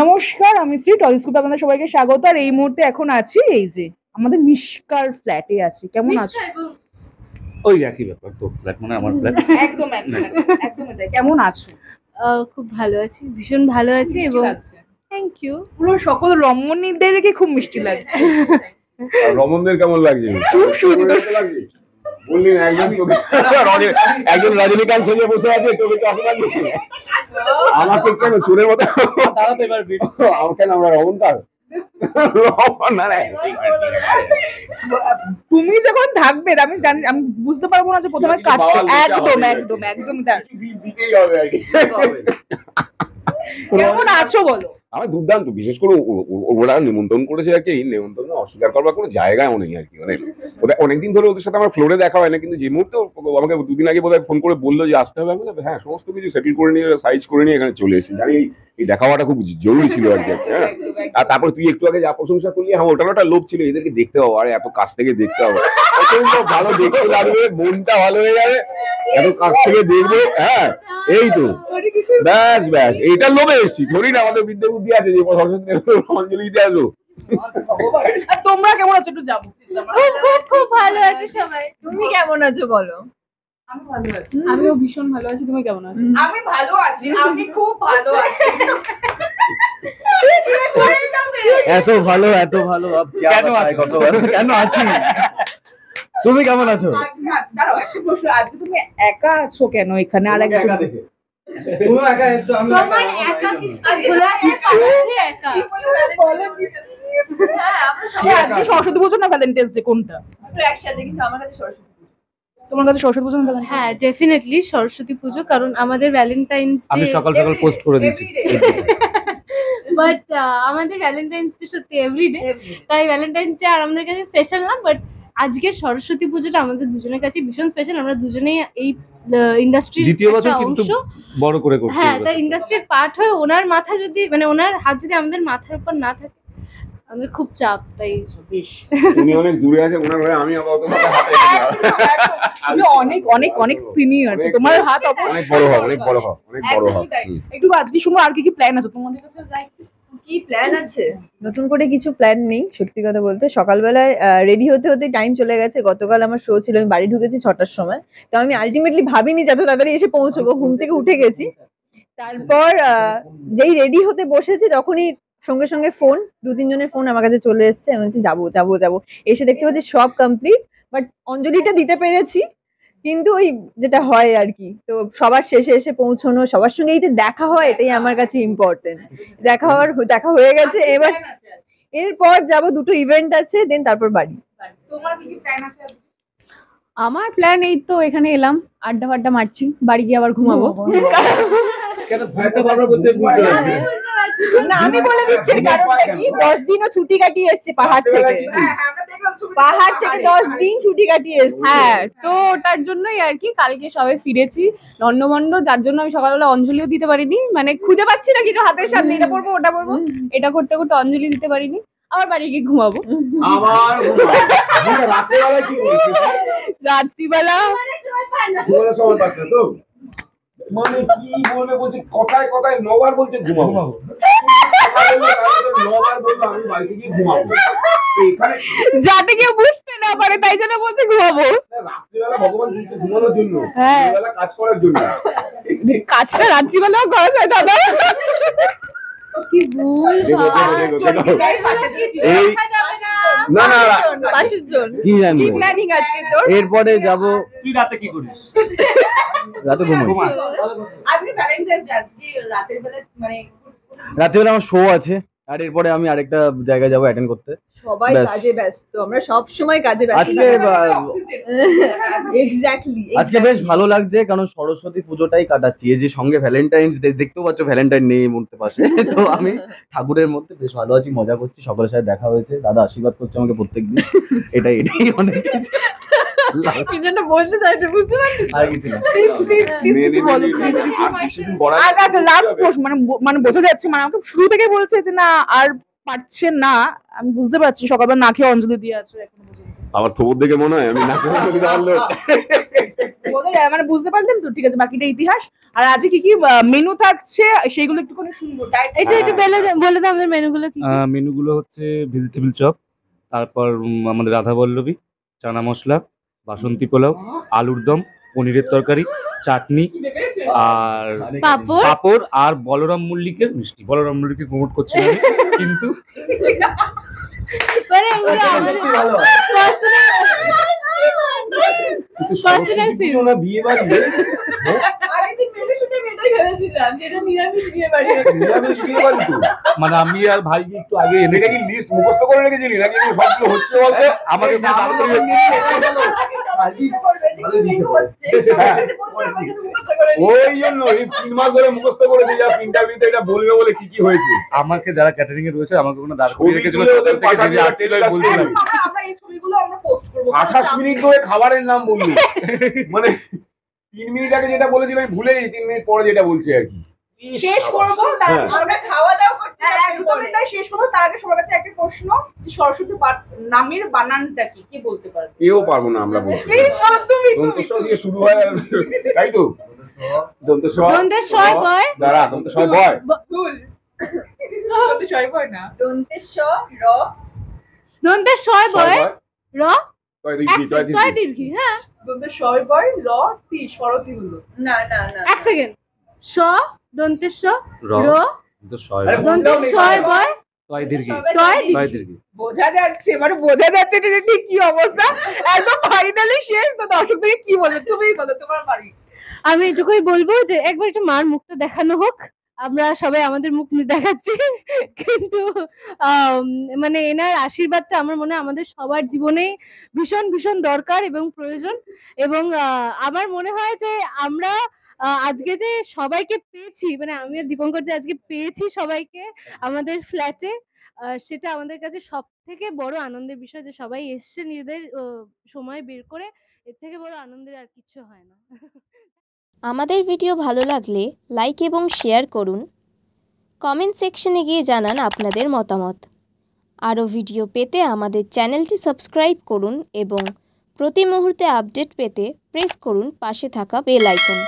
নমস্কার, আমি শ্রী টলিস্কোপে আপনাদের সবাইকে স্বাগত। আর এই মুহূর্তে এখন আছি এই যে আমাদের মিশকার ফ্ল্যাটে আছি। কেমন আছো? ওই একই ব্যাপার, তো ফ্ল্যাট মানে আমার ফ্ল্যাট। একদম একদম তাই। কেমন আছো? খুব ভালো আছি, ভীষণ ভালো আছি। এবং থ্যাংক ইউ। পুরো সকল রমণীদেরকে খুব মিষ্টি লাগছে। আর রমণদের কেমন লাগছে? খুব সুন্দর লাগছে। বললেন একজন রজনীকান্ত সেজে বসে আছে, চোখে চশমা দিয়ে। আমাকে কেন চোরের মতো দাঁড়াতে পারবি? আমাকে কেন আমরা রমণকার? তুমি যখন থাকবে আমি জানি, আমি বুঝতে পারবো না যে প্রথমে কাটতে। একদম একদম একদম দিতেই হবে আর কি। কেমন আছো বলো? আমার দুর্দান্ত, বিশেষ করে ওরা নিমন্ত্রণ করেছে আর কি। এই নিমন্ত্রণ অস্বীকার করবার কোনো জায়গায় নেই আর কি। মানে ওদের অনেকদিন ধরে ওদের সাথে আমার ফ্লোরে দেখা হয় না, কিন্তু যে মুহূর্তে আমাকে দুদিন আগে বোধহয় ফোন করে বললো যে আসতে হবে, আমি হ্যাঁ সমস্ত কিছু সেটেল করে নিয়ে সাইজ করে নিয়ে এখানে চলে এসেছি। জানি এই দেখা হওয়াটা খুব জরুরি ছিল আর কি। হ্যাঁ, আর তারপর তুই একটু আগে যা প্রশংসা করলি, হ্যাঁ ওটার একটা লোভ ছিল, এদেরকে দেখতে হবে, আরে এত কাছ থেকে দেখতে হবে, ভালো দেখতে লাগবে, মনটা ভালো হয়ে যাবে, এত কাছ থেকে দেখবো। হ্যাঁ এই তো ব্যাস ব্যাস, এইটার লোভে এসেছি। ধরি না আমাদের বিদ্যা বুদ্ধি আছে যে অঞ্জলি দিতে আসবো। তোমরা কেমন আছো একটু যাবো? খুব ভালো আছি সবাই। তুমি কেমন আছো বলো? আমি ভালো আছি। আমিও ভীষণ ভালো আছি। তুমি কেমন আছো? আমি ভালো আছি, আমি খুব ভালো আছি। এত ভালো কেন আছি? তুমি কেমন আছো? দাঁড়াও, একটা প্রশ্ন, আজকে তুমি একা আছো কেন এখানে? আর একজন তুমি একা এসছো, আমি একা কি? আজকে সরস্বতী পুজো না ভ্যালেন্টাইন্স ডে, কোনটা? একসাথে, কিন্তু আমার কাছে সরস্বতী। তোমার কাছে সরস্বতী পুজো না ভ্যালেন্টাইন্স? হ্যাঁ ডেফিনেটলি সরস্বতী পুজো, কারণ আমাদের ভ্যালেন্টাইন্স ডে আমি সকাল সকাল পোস্ট করে দিয়েছি। বাট আমাদের ভ্যালেন্টাইন্স ডে সত্যি এভরিডে, তাই ভ্যালেন্টাইন্স ডে আর আমাদের কাছে স্পেশাল না। বাট আজকের সরস্বতী পুজোটা আমাদের দুজনের কাছে ভীষণ স্পেশাল। আমরা দুজনেই এই ইন্ডাস্ট্রির দ্বিতীয় বছর কিন্তু বড় করে করছি। হ্যাঁ, তাই ইন্ডাস্ট্রির পার্ট হয়ে ওনার মাথা যদি, মানে ওনার হাত যদি আমাদের মাথার উপর না থাকে, আমাদের খুব চাপ। তাই উনি অনেক দূরে আছে, ওনার হয়ে আমি আপাতত তুমি অনেক অনেক অনেক সিনিয়র, তোমার হাত অনেক বড় হবে, অনেক বড় হবে, অনেক বড় হবে। একটু আজকে শুনো, আর কি কি প্ল্যান আছে তোমাদের কাছে? যাই, কি প্ল্যান আছে? নতুন করে কিছু প্ল্যান নেই সত্যি কথা বলতে। সকালবেলায় রেডি হতে হতে টাইম চলে গেছে। গতকাল আমার শো ছিল, আমি বাড়ি ঢুকেছি 6টার সময়। তো আমি আলটিমেটলি ভাবিনি যে এত তাড়াতাড়ি এসে পৌঁছবো, ঘুম থেকে উঠে গেছি। তারপর যেই রেডি হতে বসেছি তখনই সঙ্গে সঙ্গে ফোন, 2-3 জনের ফোন আমার কাছে চলে এসছে। আমি বলছি যাবো যাবো যাবো, এসে দেখতে পাচ্ছি সব কমপ্লিট, বাট অঞ্জলিটা দিতে পেরেছি। কিন্তু ওই যেটা হয় আর কি, তো সবার শেষে এসে পৌঁছানো, সবার সঙ্গে এই যে দেখা হয়, এটাই আমার কাছে ইম্পর্টেন্ট। দেখা হয়ে গেছে। এবার এরপর যাবো, 2টো ইভেন্ট আছে, দেন তারপর বাড়ি। তোমার কি কি প্ল্যান আছে? আমার প্ল্যান এই তো এখানে এলাম, আড্ডা ফাড্ডা মারছি, বাড়ি গিয়ে আবার ঘুমাবো। না আমি বলে দিচ্ছি কারণটা কি, 10 দিনও ছুটি কাটিয়ে এসছে পাহাড় থেকে। পাহাড় থেকে 10 দিন ছুটি কাটিয়ে এসছে। হ্যাঁ, তো ওটার জন্যই আর কি কালকে সবে ফিরেছি লন্ডভন্ড, যার জন্য আমি সকালবেলা অঞ্জলিও দিতে পারিনি। মানে খুঁজে পাচ্ছি না কিছু হাতের সামনে, এটা পড়বো ওটা পড়বো, এটা করতে করতে অঞ্জলি দিতে পারিনি। আবার বাড়ি গিয়ে ঘুমাবো। রাত্রিবেলা সময় পাচ্ছে তো, মানে কি বলবে, বলছে কথায় কথায় 9বার বলছে ঘুমাবো। 9বার বললো আমি বাড়িতে গিয়ে ঘুমাবো। এখানে যাতে কেউ বুঝতে না পারে তাই জন্য বলছে ঘুমাবো। রাত্রিবেলা ভগবান দিয়েছে ঘুমানোর জন্য, হ্যাঁ বেলা কাজ করার জন্য। কাজটা রাত্রিবেলাও করা যায় দাদা। কি ভুল না না পাশের জন কি জানি কি প্ল্যানিং আজকে তোর? এরপরে যাবো। তুই রাতে কি করিস? রাতে ঘুমাই। আজকে ভ্যালেন্টাইন্স ডে, আজকে রাতের বেলা মানে রাতেবেলা আমার শো আছে, আর এরপরে আমি আরেকটা জায়গায় যাবো অ্যাটেন্ড করতে। সবাই ব্যাস। কাজে ব্যস্ত, আমরা সব সময় কাজে ব্যস্ত। আজকে এক্স্যাক্টলি আজকে বেশ ভালো লাগছে, কারণ সরস্বতী পুজোটাই কাটাচ্ছি। এই যে সঙ্গে ভ্যালেন্টাইন্স ডে, দেখতেও পাচ্ছ ভ্যালেন্টাইন নেই মধ্যে পাশে। তো আমি ঠাকুরের মধ্যে বেশ ভালো আছি, মজা করছি, সকলের সাথে দেখা হয়েছে, দাদা আশীর্বাদ করছে আমাকে প্রত্যেকদিন। এটাই অনেক কিছু। কি জন্য বলতে চাইছো বুঝতে পারছি। আর কিছু না। আচ্ছা লাস্ট প্রশ্ন, মানে বোঝা যাচ্ছে, মানে আমাকে শুরু থেকে বলছে যে না আর পারছে না, আমি বুঝতে পারছি সকালবেলা না খেয়ে অঞ্জলি দিয়ে আছো এখনো পর্যন্ত। আমার থবুর দেখে মনে হয় আমি না করে দিতে পারলো। ওটাই মানে বুঝতে পারলেন তো, ঠিক আছে, বাকিটা ইতিহাস। আর আজকে কি কি মেনু থাকছে সেগুলো একটুখানি শুনবো। একটু একটু বলে দাও আমাদের মেনুগুলো কি কি? মেনুগুলো হচ্ছে ভেজিটেবল চপ, তারপর আমাদের রাধাবল্লভী, চানা মশলা, বাসন্তী পোলাও, আলুর দম, পনিরের তরকারি, চাটনি আর পাঁপড়। পাঁপড়, আর বলরাম মল্লিকের মিষ্টি। বলরাম মল্লিককে প্রমোট করছি না আমি, কিন্তু মানে ওগুলো আমাদের personal feel। না বিয়ে বাড়ি আগের দিন মেনু শুনে আমি এটাই ভেবেছিলাম যে এটা নিরামিষ বিয়ে বাড়ি হবে। নিরামিষ বিয়ে বাড়ি তো। মানে আমি আর ভাইকে একটু আগে এনে এটা কি লিস্ট মুখস্থ করে রেখেছিলি নাকি এগুলো সবগুলো হচ্ছে বলতে? আমাকে পুরো তাড়াতাড়ি ওই জন্য এই 3 মাস ধরে মুখস্থ করেছে, যা ইন্টারভিউতে এটা বলবে বলে কি কি হয়েছে। আমাকে যারা ক্যাটারিং এ রয়েছে আমাকে কোনো দাঁড় করিয়ে ছবি রেখেছিল, তুলে ওদের সকাল থেকে পাঠাবি, যে আসছিল আমি বলছিলাম। আমরা এই ছবিগুলো আমরা পোস্ট করবো। 28 মিনিট ধরে খাবারের নাম বললি, মানে 3 মিনিট আগে যেটা বলেছিল আমি ভুলে গেছি, 3 মিনিট পরে যেটা বলছি আর কি। শেষ করবো তার হ্যাঁ। আমরা খাওয়া দাওয়া করতে একদমই তাই শেষ করবো। তার আগে সবার কাছে একটা প্রশ্ন, যে সরস্বতী নামের বানানটা কি, কে বলতে পারবে? কেউ পারবো না আমরা বলতে। প্লিজ বলো তুমি। দন্তস্ব দিয়ে শুরু হয় আর তাই তো? দন্তস্ব দন্তের ছয় বয়। দাঁড়া, দন্তস্ব বয়। ভুল। বলতে সবাই পায় না। দন্তেশ র দন্তের ছয় বয় র তয় দীর্ঘি, তয় তয় দীর্ঘি। দীর্ঘি। হ্যাঁ, দন্তে সয় বয় র তি সরতি হলো। না না না এক সেকেন্ড। স দন্তের স র র কিন্তু ছয় আরে দন্তের ছয় বয় তয় দীর্ঘি, তয় তয় দীর্ঘি। দীর্ঘি। বোঝা যাচ্ছে, মানে বোঝা যাচ্ছে এটা যে ঠিক কি অবস্থা। একদম ফাইনালি শেষ। তো দর্শক থেকে কি বলবে, তুমিই বলো, তোমার বাড়ি। আমি এটুকুই বলবো যে একবার একটু মার মুখটা দেখানো হোক। আমরা সবাই আমাদের মুখ দেখাচ্ছি, কিন্তু মানে এনার আশীর্বাদটা আমার মনে হয় আমাদের সবার জীবনে ভীষণ ভীষণ দরকার এবং প্রয়োজন। এবং আমার মনে হয় যে আমরা আজকে যে সবাইকে পেয়েছি, মানে আমি আর দীপঙ্কর যে আজকে পেয়েছি সবাইকে আমাদের ফ্ল্যাটে, সেটা আমাদের কাছে সব থেকে বড় আনন্দের বিষয় যে সবাই এসছে নিজেদের সময় বের করে। এর থেকে বড় আনন্দের আর কিছু হয় না। আমাদের ভিডিও ভালো লাগলে লাইক এবং শেয়ার করুন। কমেন্ট সেকশনে গিয়ে জানান আপনাদের মতামত। আরও ভিডিও পেতে আমাদের চ্যানেলটি সাবস্ক্রাইব করুন এবং প্রতি মুহূর্তে আপডেট পেতে প্রেস করুন পাশে থাকা বেল আইকন।